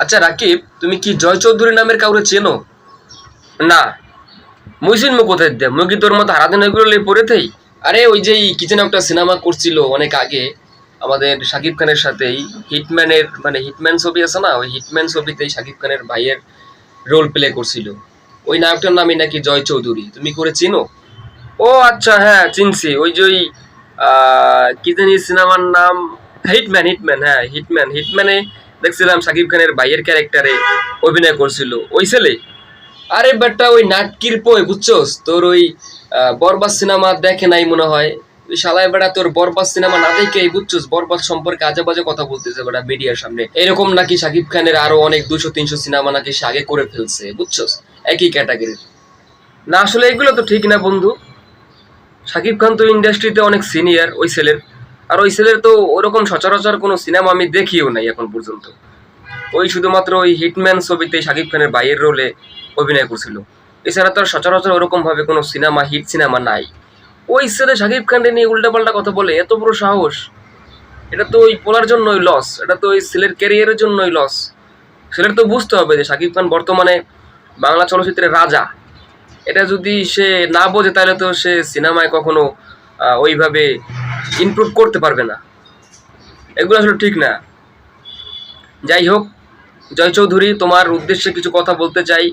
আচ্ছা রাকিব, তুমি কি জয় চৌধুরী নামের কাউরে চেনো? না, মুই চিনবো কোথায় দিয়ে? মুই কি তোর মতো হারাদিন ওইগুলো লে পড়েতেই? আরে ওই যে কি যেন একটা সিনেমা করছিল অনেক আগে আমাদের শাকিব খানের সাথেই, হিটম্যানের মানে হিটম্যান ছবি আছে না, ওই হিটম্যান ছবিতেই শাকিব খানের ভাইয়ের রোল প্লে করছিল। ওই নায়কটার নামই নাকি জয় চৌধুরী। তুমি করে চিনো? ও আচ্ছা, হ্যাঁ চিনছি। ওই যে ওই কি জানি সিনেমার নাম, হিটম্যান। হিটম্যান, হ্যাঁ হিটম্যান। হিটম্যানে দেখছিলাম শাকিব খানের ভাইয়ের ক্যারেক্টারে অভিনয় করছিল ওই ছেলে। আরে বেটা ওই নাটকির পয় বুঝছস, তোর ওই বরবাদ সিনেমা দেখে নাই মনে হয়। ওই শালায় বেটা তোর বরবাদ সিনেমা না দেখেই বুঝছস বরবাদ সম্পর্কে আজে বাজে কথা বলতেছে বেটা মিডিয়ার সামনে। এরকম নাকি শাকিব খানের আরো অনেক 200-300 সিনেমা নাকি সে আগে করে ফেলছে বুঝছস, একই ক্যাটাগরির। না আসলে এগুলো তো ঠিক না বন্ধু। শাকিব খান তো ইন্ডাস্ট্রিতে অনেক সিনিয়র ওই ছেলের। আর ওই ছেলের তো ওরকম সচরাচর কোনো সিনেমা আমি দেখিও নাই এখন পর্যন্ত। ওই শুধুমাত্র ওই হিটম্যান ছবিতে শাকিব খানের ভাইয়ের রোলে অভিনয় করছিল। এছাড়া তো আর সচরাচর ওরকম ভাবে কোনো সিনেমা, হিট সিনেমা নাই। ওই ছেলে শাকিব খানকে নিয়ে উল্টাপাল্টা কথা বলে, এত বড় সাহস! এটা তো ওই পোলার জন্যই লস, এটা তো ওই ছেলের ক্যারিয়ারের জন্যই লস। ছেলের তো বুঝতে হবে যে শাকিব খান বর্তমানে বাংলা চলচ্চিত্রের রাজা। এটা যদি সে না বোঝে তাহলে তো সে সিনেমায় কখনো ওইভাবে ইমপ্রুভ করতে পারবে না। এগুলো আসলে ঠিক না। যাই হোক, জয় চৌধুরী, তোমার উদ্দেশ্যে কিছু কথা বলতে চাই।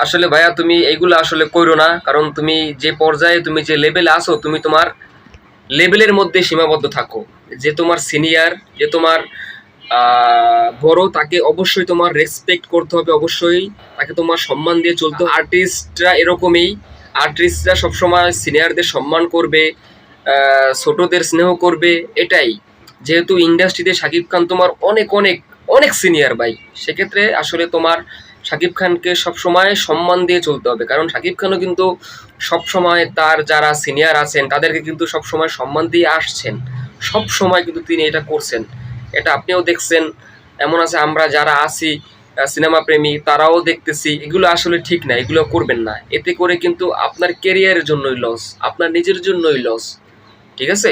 আসলে ভাইয়া তুমি এইগুলো আসলে কইরো না, কারণ তুমি যে পর্যায়ে, তুমি যে লেভেলে আসো, তুমি তোমার লেভেলের মধ্যে সীমাবদ্ধ থাকো। যে তোমার সিনিয়র, যে তোমার বড়, তাকে অবশ্যই তোমার রেসপেক্ট করতে হবে, অবশ্যই তাকে তোমার সম্মান দিয়ে চলতে হবে। আর্টিস্টরা এরকমই, আর্টিস্টরা সবসময় সিনিয়রদের সম্মান করবে, ছোটদের স্নেহ করবে, এটাই। যেহেতু ইন্ডাস্ট্রিতে শাকিব খান তোমার অনেক অনেক অনেক সিনিয়র ভাই, সেক্ষেত্রে আসলে তোমার শাকিব খানকে সবসময় সম্মান দিয়ে চলতে হবে। কারণ শাকিব খানও কিন্তু সবসময় তার যারা সিনিয়র আছেন তাদেরকে কিন্তু সবসময় সম্মান দিয়ে আসছেন। সব সময় কিন্তু তিনি এটা করছেন, এটা আপনিও দেখছেন। এমন আছে আমরা যারা আছি সিনেমা প্রেমী, তারাও দেখতেছি। এগুলো আসলে ঠিক না, এগুলো করবেন না। এতে করে কিন্তু আপনার ক্যারিয়ারের জন্যই লস, আপনার নিজের জন্যই লস। ঠিক আছে?